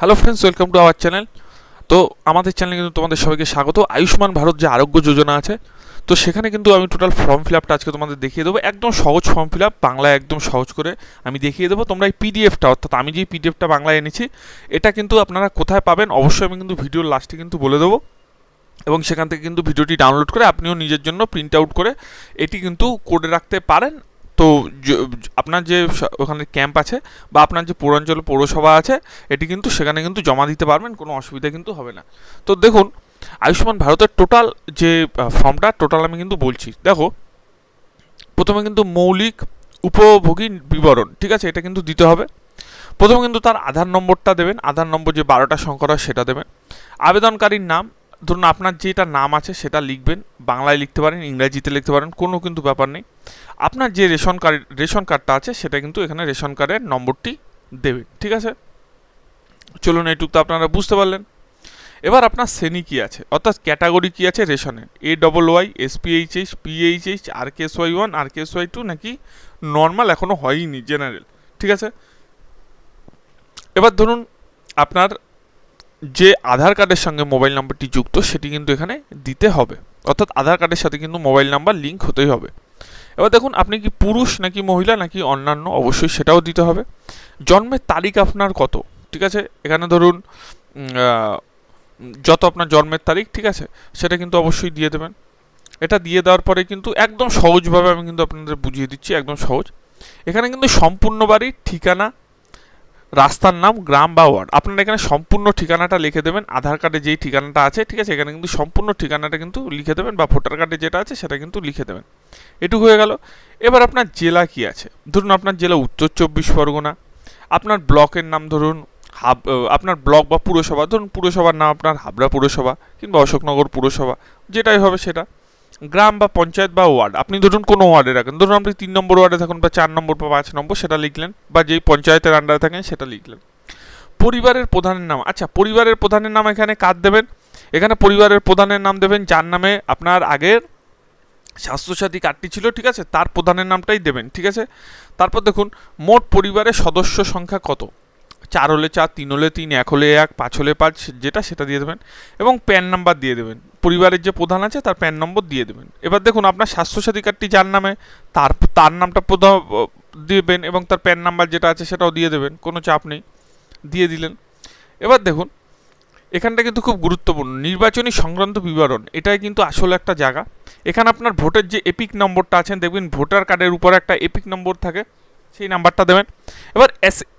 Hello friends, welcome to our channel. তো আমাদের চ্যানেলে কিন্তু তোমাদের সবাইকে স্বাগত। আয়ুষ্মান ভারত যে আরোগ্য যোজনা আছে, তো সেখানে কিন্তু আমি টোটাল ফর্ম ফিল আপটা আজকে তোমাদের দেখিয়ে দেবো। একদম সহজ ফর্ম ফিল আপ, বাংলায় একদম সহজ করে আমি দেখিয়ে দেবো। তোমরা এই পিডিএফটা, অর্থাৎ আমি যে পিডিএফটা বাংলায় এনেছি, এটা কিন্তু আপনারা কোথায় পাবেন অবশ্যই আমি কিন্তু ভিডিওর লাস্টে কিন্তু বলে দেবো। এবং সেখান থেকে কিন্তু ভিডিওটি ডাউনলোড করে আপনিও নিজের জন্য প্রিন্ট আউট করে এটি কিন্তু করে রাখতে পারেন। তো আপনার যে ওখানে ক্যাম্প আছে বা আপনার যে পৌরাঞ্চল পৌরসভা আছে, এটি কিন্তু সেখানে কিন্তু জমা দিতে পারবেন, কোনো অসুবিধা কিন্তু হবে না। তো দেখুন, আয়ুষ্মান ভারতের টোটাল যে ফর্মটা টোটাল আমি কিন্তু বলছি। দেখো, প্রথমে কিন্তু মৌলিক উপভোগী বিবরণ, ঠিক আছে, এটা কিন্তু দিতে হবে। প্রথমে কিন্তু তার আধার নম্বরটা দেবেন, আধার নম্বর যে 12টা সংখ্যা হয় সেটা দেবেন। আবেদনকারীর নাম, ধরুন আপনার যেটা নাম আছে সেটা লিখবেন, বাংলায় লিখতে পারেন, ইংরেজিতে লিখতে পারেন, কোনো কিন্তু ব্যাপার নেই। আপনার যে রেশন কার্ডটা আছে সেটা কিন্তু এখানে রেশন কার্ডের নম্বরটি দেবেন, ঠিক আছে। চলুন, এইটুকু তো আপনারা বুঝতে পারলেন। এবার আপনার শ্রেণী কী আছে, অর্থাৎ ক্যাটাগরি কী আছে রেশনের, AYY, SPHH, PHH, RKSY1, RKSY2 নাকি নর্মাল এখনও হয়নি, জেনারেল, ঠিক আছে। এবার ধরুন আপনার যে আধার কার্ডের সঙ্গে মোবাইল নাম্বারটি যুক্ত সেটি কিন্তু এখানে দিতে হবে, অর্থাৎ আধার কার্ডের সাথে কিন্তু মোবাইল নাম্বার লিঙ্ক হতেই হবে। এবার দেখুন, আপনি কি পুরুষ নাকি মহিলা নাকি অন্যান্য, অবশ্যই সেটাও দিতে হবে। জন্মের তারিখ আপনার কত, ঠিক আছে, এখানে ধরুন যত আপনার জন্মের তারিখ, ঠিক আছে, সেটা কিন্তু অবশ্যই দিয়ে দেবেন। এটা দিয়ে দেওয়ার পরে কিন্তু একদম সহজভাবে আমি কিন্তু আপনাদের বুঝিয়ে দিচ্ছি, একদম সহজ। এখানে কিন্তু সম্পূর্ণ বাড়ির ঠিকানা, রাস্তার নাম, গ্রাম বা ওয়ার্ড, আপনারা এখানে সম্পূর্ণ ঠিকানাটা লিখে দেবেন। আধার কার্ডে যেই ঠিকানাটা আছে, ঠিক আছে, এখানে কিন্তু সম্পূর্ণ ঠিকানাটা কিন্তু লিখে দেবেন, বা ভোটার কার্ডে যেটা আছে সেটা কিন্তু লিখে দেবেন। এটুকু হয়ে গেল। এবার আপনার জেলা কি আছে, ধরুন আপনার জেলা উত্তর 24 পরগনা। আপনার ব্লকের নাম ধরুন আপনার ব্লক বা পুরসভা, ধরুন পুরসভার নাম আপনার হাবড়া পুরসভা কিংবা অশোকনগর পুরসভা, যেটাই হবে সেটা। গ্রাম বা পঞ্চায়েত বা ওয়ার্ড, আপনি ধরুন কোনো ওয়ার্ডে রাখেন, ধরুন আপনি 3 নম্বর ওয়ার্ডে থাকুন বা 4 নম্বর বা 5 নম্বর, সেটা লিখলেন, বা যেই পঞ্চায়েতের আন্ডারে থাকেন সেটা লিখলেন। পরিবারের প্রধানের নাম, আচ্ছা, পরিবারের প্রধানের নাম এখানে কার দেবেন, এখানে পরিবারের প্রধানের নাম দেবেন যার নামে আপনার আগের স্বাস্থ্যসাথী কার্ডটি ছিল, ঠিক আছে, তার প্রধানের নামটাই দেবেন, ঠিক আছে। তারপর দেখুন, মোট পরিবারের সদস্য সংখ্যা কত, 4 হলে 4, 3 হলে 3, 1 হলে 1, 5 হলে 5, যেটা সেটা দিয়ে দেবেন। এবং প্যান নাম্বার দিয়ে দেবেন, পরিবারের যে প্রধান আছে তার প্যান নম্বর দিয়ে দেবেন। এবার দেখুন, আপনার স্বাস্থ্যসাথী কার্ডটি যার নামে তার তার নামটা প্রধান দেবেন, এবং তার প্যান নাম্বার যেটা আছে সেটাও দিয়ে দেবেন, কোনো চাপ নেই, দিয়ে দিলেন। এবার দেখুন, এখানটা কিন্তু খুব গুরুত্বপূর্ণ, নির্বাচনী সংক্রান্ত বিবরণ, এটাই কিন্তু আসলে একটা জায়গা। এখানে আপনার ভোটের যে এপিক নম্বরটা আছেন, দেখবেন ভোটার কার্ডের উপরে একটা এপিক নম্বর থাকে, সেই নাম্বারটা দেবেন। এবার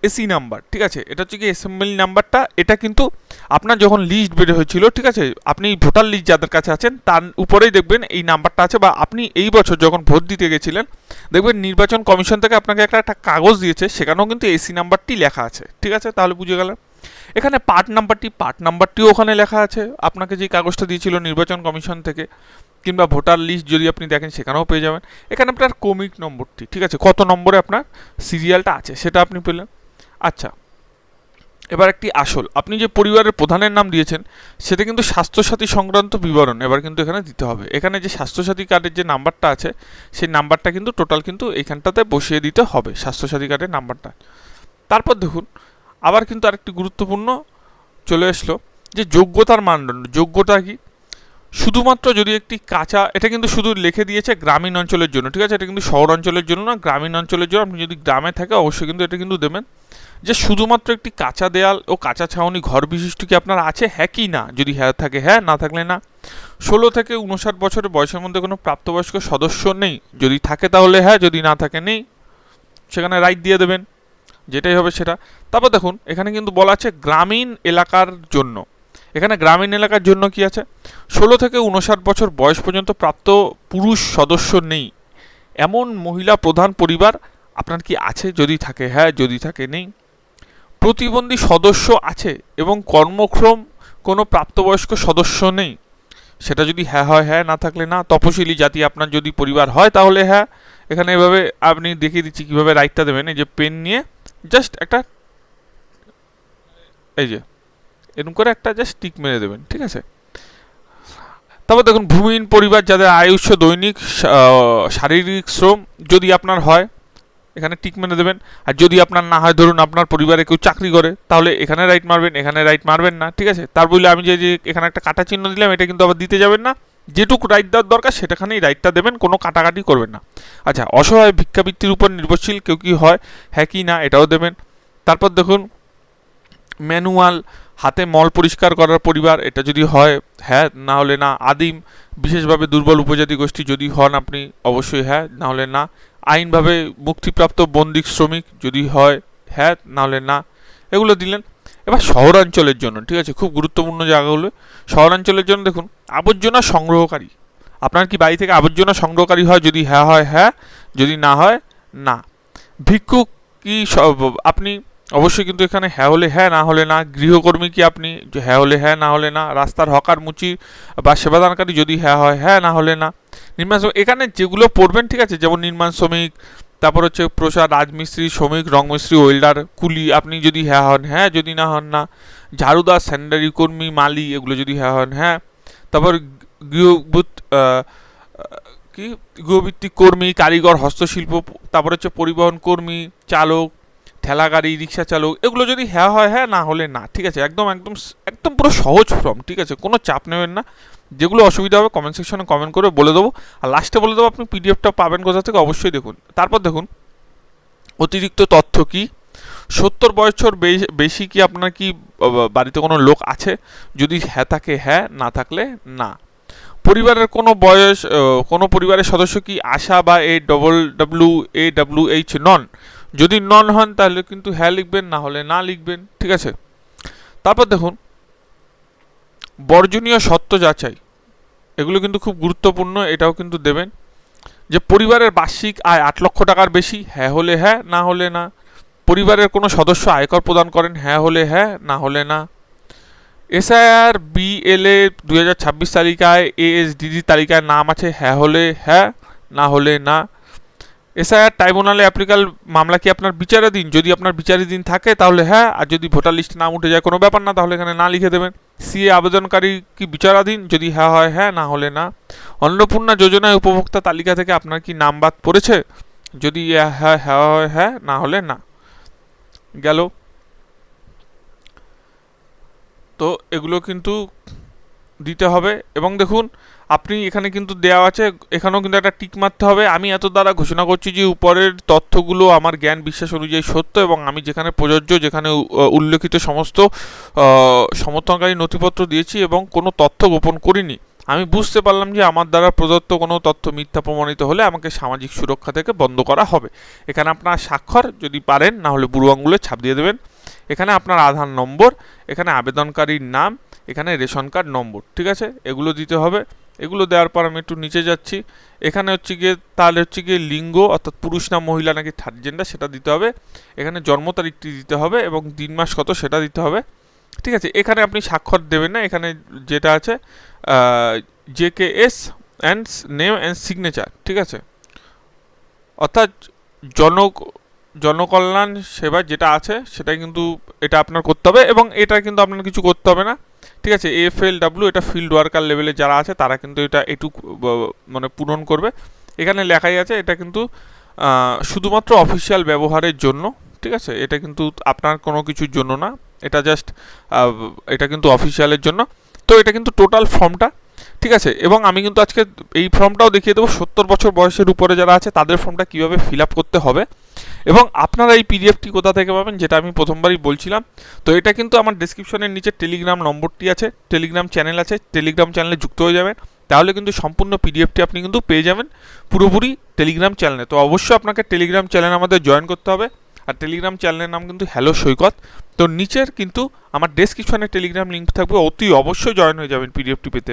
এসি নাম্বার, ঠিক আছে, এটা হচ্ছে কি অ্যাসেম্বলি নাম্বারটা, এটা কিন্তু আপনার যখন লিস্ট বের হয়েছিল, ঠিক আছে, আপনি ভোটার লিস্ট যাদের কাছে আছেন তার উপরেই দেখবেন এই নাম্বারটা আছে, বা আপনি এই বছর যখন ভোট দিতে গেছিলেন দেখবেন নির্বাচন কমিশন থেকে আপনাকে একটা কাগজ দিয়েছে, সেখানেও কিন্তু এসি নাম্বারটি লেখা আছে, ঠিক আছে, তাহলে বুঝে গেলেন। এখানে পার্ট নাম্বারটিও ওখানে লেখা আছে, আপনাকে যে কাগজটা দিয়েছিল নির্বাচন কমিশন থেকে, কিংবা ভোটার লিস্ট যদি আপনি দেখেন সেখানেও পেয়ে যাবেন। এখানে আপনার ক্রমিক নম্বরটি, ঠিক আছে, কত নম্বরে আপনার সিরিয়ালটা আছে সেটা আপনি পেলেন। আচ্ছা, এবার একটি আসল, আপনি যে পরিবারের প্রধানের নাম দিয়েছেন সেটা কিন্তু স্বাস্থ্যসাথী সংক্রান্ত বিবরণ এবার কিন্তু এখানে দিতে হবে। এখানে যে স্বাস্থ্যসাথী কার্ডের যে নাম্বারটা আছে সেই নাম্বারটা কিন্তু টোটাল কিন্তু এইখানটাতে বসিয়ে দিতে হবে, স্বাস্থ্যসাথী কার্ডের নাম্বারটা। তারপর দেখুন, আবার কিন্তু আরেকটি গুরুত্বপূর্ণ চলে আসলো, যে যোগ্যতার মানদণ্ড, যোগ্যতা কি, শুধুমাত্র যদি একটি কাঁচা, এটা কিন্তু শুধু লিখে দিয়েছে গ্রামীণ অঞ্চলের জন্য, ঠিক আছে, এটা কিন্তু শহর অঞ্চলের জন্য না, গ্রামীণ অঞ্চলের জন্য। আপনি যদি গ্রামে থাকে অবশ্যই কিন্তু এটা কিন্তু দেবেন, যে শুধুমাত্র একটি কাঁচা দেয়াল ও কাঁচা ছাউনি ঘর বিশিষ্ট কি আপনার আছে, হ্যাঁ কি না, যদি হ্যাঁ থাকে হ্যাঁ, না থাকলে না। 16 থেকে 59 বছরের বয়সের মধ্যে কোনো প্রাপ্তবয়স্ক সদস্য নেই, যদি থাকে তাহলে হ্যাঁ, যদি না থাকে নেই, সেখানে রাইট দিয়ে দেবেন, যেটাই হবে সেটা। তারপর দেখুন, এখানে কিন্তু বলা আছে গ্রামীণ এলাকার জন্য, এখানে গ্রামীণ এলাকার জন্য কি আছে, 16 থেকে 59 বছর বয়স পর্যন্ত প্রাপ্ত পুরুষ সদস্য নেই এমন মহিলা প্রধান পরিবার আপনার কি আছে, যদি থাকে হ্যাঁ, যদি থাকে নেই। প্রতিবন্ধী সদস্য আছে এবং কর্মক্ষম কোনো প্রাপ্তবয়স্ক সদস্য নেই, সেটা যদি হ্যাঁ হয় হ্যাঁ, না থাকলে না। তপশিলি জাতি আপনার যদি পরিবার হয় তাহলে হ্যাঁ। এখানে এভাবে আপনি দেখিয়ে দিচ্ছি কীভাবে রাইটটা দেবেন, এই যে পেন নিয়ে জাস্ট একটা, এই যে এরকম করে একটা জাস্ট টিক মেরে দেবেন, ঠিক আছে। তারপর দেখুন, ভূমিহীন পরিবার যাদের আয় উৎস দৈনিক শারীরিক শ্রম যদি আপনার হয়, এখানে টিক মেনে দেবেন। আর যদি আপনার না হয়, ধরুন আপনার পরিবারে কেউ চাকরি করে, তাহলে এখানে রাইট মারবেন, এখানে রাইট মারবেন না, ঠিক আছে। তার বলে আমি যে এখানে একটা কাটা চিহ্ন দিলাম, এটা কিন্তু আবার দিতে যাবেন না। যেটুকু রাইট দেওয়ার দরকার সেটাখানেই রাইটটা দেবেন, কোনো কাটাকাটি করবেন না। আচ্ছা, অসহায় ভিক্ষাবৃত্তির উপর নির্ভরশীল কেউ কি হয়, হ্যাঁ কি না, এটাও দেবেন। তারপর দেখুন ম্যানুয়াল, হাতে মল পরিষ্কার করার পরিবার, এটা যদি হয় হ্যাঁ, না হলে না। আদিম, বিশেষভাবে দুর্বল উপজাতি গোষ্ঠী যদি হন আপনি, অবশ্যই হ্যাঁ, না হলে না। আইনভাবে মুক্তিপ্রাপ্ত বন্দি শ্রমিক যদি হয় হ্যাঁ, না হলে না। এগুলো দিলেন। এবার শহরাঞ্চলের জন্য, ঠিক আছে, খুব গুরুত্বপূর্ণ জায়গাগুলো। শহরাঞ্চলের জন্য দেখুন আবর্জনা সংগ্রহকারী, আপনার কি বাড়ি থেকে আবর্জনা সংগ্রহকারী হয়, যদি হ্যাঁ হয় হ্যাঁ, যদি না হয় না। ভিক্ষুক কি আপনি, অবশ্যই কিন্তু এখানে হ্যাঁ হলে হ্যাঁ, না হলে না। গৃহকর্মী কি আপনি, হ্যাঁ হলে হ্যাঁ, না হলে না। রাস্তার হকার মুচি বা সেবাদানকারী, যদি হ্যাঁ হয় হ্যাঁ, না হলে না। নির্মাণ শ্রমিক, এখানে যেগুলো পড়বেন, ঠিক আছে, যেমন নির্মাণ শ্রমিক, তারপর হচ্ছে প্রসাদ, রাজমিস্ত্রি, শ্রমিক, রংমিস্ত্রি, ওয়েল্ডার, কুলি, আপনি যদি হ্যাঁ হন হ্যাঁ, যদি না হন না। ঝাড়ুদার, স্যানিটারি কর্মী, মালি, এগুলো যদি হ্যাঁ হন হ্যাঁ। তারপর কি গৃহভিত্তিক কর্মী, কারিগর, হস্তশিল্প, তারপর হচ্ছে পরিবহন কর্মী, চালক, ঠেলা গাড়ি, রিক্সা চালক, এগুলো যদি হ্যাঁ হয় হ্যাঁ, না হলে না, ঠিক আছে। একদম একদম একদম পুরো সহজ ফর্ম, ঠিক আছে, কোনো চাপ নেবেন না। যেগুলো অসুবিধা হবে কমেন্ট সেকশনে কমেন্ট করে বলে দেবো, আর লাস্টে বলে দেবো আপনি পিডিএফটা পাবেন কোথা থেকে, অবশ্যই দেখুন। তারপর দেখুন অতিরিক্ত তথ্য কি, 70 বছর বেশি কি আপনার কি বাড়িতে কোনো লোক আছে, যদি হ্যাঁ থাকে হ্যাঁ, না থাকলে না। পরিবারের কোনো পরিবারের সদস্য কি আশা বা AWH নন, যদি নন হন তাহলে কিন্তু হ্যাঁ লিখবেন, না হলে না লিখবেন, ঠিক আছে। তারপর দেখুন বর্জনীয় সত্য যাচাই, এগুলো কিন্তু খুব গুরুত্বপূর্ণ, এটাও কিন্তু দেবেন। যে পরিবারের বার্ষিক আয় 8 লক্ষ টাকার বেশি, হ্যাঁ হলে হ্যাঁ, না হলে না। পরিবারের কোনো সদস্য আয়কর প্রদান করেন, হ্যাঁ হলে হ্যাঁ, না হলে না। SIR BLA 2026 তালিকায় ASDD তালিকায় নাম আছে, হ্যাঁ হলে হ্যাঁ, না হলে না। SIR ট্রাইব্যুনালে অ্যাপ্লিকাল মামলা কি আপনার বিচারাধীন, যদি আপনার বিচারাধীন থাকে তাহলে হ্যাঁ, আর যদি ভোটার লিস্টে নাম উঠে যায় কোনো ব্যাপার না, তাহলে এখানে না লিখে দেবেন। CA আবেদনকারী কি বিচারাধীন, যদি হ্যাঁ হয় হ্যাঁ, না হলে না। অন্নপূর্ণা যোজনায় উপভোক্তা তালিকা থেকে আপনার কি নাম বাদ পড়েছে, যদি হ্যাঁ হ্যাঁ হয় হ্যাঁ, না হলে না। গেল। তো এগুলো কিন্তু দিতে হবে। এবং দেখুন আপনি এখানে কিন্তু দেওয়া আছে, এখানেও কিন্তু একটা টিক মারতে হবে। আমি এত দ্বারা ঘোষণা করছি যে উপরের তথ্যগুলো আমার জ্ঞান বিশ্বাস অনুযায়ী সত্য, এবং আমি যেখানে প্রযোজ্য, যেখানে উল্লেখিত সমস্ত সমর্থনকারী নথিপত্র দিয়েছি এবং কোনো তথ্য গোপন করিনি। আমি বুঝতে পারলাম যে আমার দ্বারা প্রদত্ত কোনো তথ্য মিথ্যা প্রমাণিত হলে আমাকে সামাজিক সুরক্ষা থেকে বন্ধ করা হবে। এখানে আপনার স্বাক্ষর যদি পারেন, না হলে বুড়ো আঙুলে ছাপ দিয়ে দেবেন। এখানে আপনার আধার নম্বর, এখানে আবেদনকারীর নাম, এখানে রেশন কার্ড নম্বর, ঠিক আছে, এগুলো দিতে হবে। এগুলো দেওয়ার পর আমি একটু নিচে যাচ্ছি। এখানে হচ্ছে গিয়ে তাহলে হচ্ছে গিয়ে লিঙ্গ, অর্থাৎ পুরুষ না মহিলা নাকি থার্ড জেন্ডার, সেটা দিতে হবে। এখানে জন্ম তারিখটি দিতে হবে এবং দিন মাস কত সেটা দিতে হবে, ঠিক আছে। এখানে আপনি স্বাক্ষর দেবেন না, এখানে যেটা আছে JKS and name and signature, ঠিক আছে, অর্থাৎ জনকল্যাণ সেবা যেটা আছে সেটাই কিন্তু এটা আপনার করতে হবে, এবং এটা কিন্তু আপনার কিছু করতে হবে না, ঠিক আছে। AFLW এটা ফিল্ড ওয়ার্কার লেভেলে যারা আছে তারা কিন্তু এটা এটুকু মানে পূরণ করবে। এখানে লেখাই আছে এটা কিন্তু শুধুমাত্র অফিসিয়াল ব্যবহারের জন্য, ঠিক আছে, এটা কিন্তু আপনার কোনো কিছুর জন্য না, এটা জাস্ট এটা কিন্তু অফিসিয়ালের জন্য। তো এটা কিন্তু টোটাল ফর্মটা, ঠিক আছে। এবং আমি কিন্তু আজকে এই ফর্মটাও দেখিয়ে দেবো 70 বছর বয়সের উপরে যারা আছে তাদের ফর্মটা কীভাবে ফিল আপ করতে হবে, এবং আপনারা এই পিডিএফটি কোথা থেকে পাবেন, যেটা আমি প্রথমবারই বলছিলাম। তো এটা কিন্তু আমার ডেসক্রিপশনের নিচে টেলিগ্রাম নম্বরটি আছে, টেলিগ্রাম চ্যানেল আছে, টেলিগ্রাম চ্যানেলে যুক্ত হয়ে যাবেন, তাহলে কিন্তু সম্পূর্ণ পিডিএফটি আপনি কিন্তু পেয়ে যাবেন পুরোপুরি টেলিগ্রাম চ্যানেলে। তো অবশ্যই আপনাকে টেলিগ্রাম চ্যানেল আমাদের জয়েন করতে হবে, আর টেলিগ্রাম চ্যানেলের নাম কিন্তু হ্যালো সৈকত। তো নিচের কিন্তু আমার ডেসক্রিপশনে টেলিগ্রাম লিঙ্ক থাকবে, অতি অবশ্যই জয়েন হয়ে যাবেন পিডিএফটি পেতে।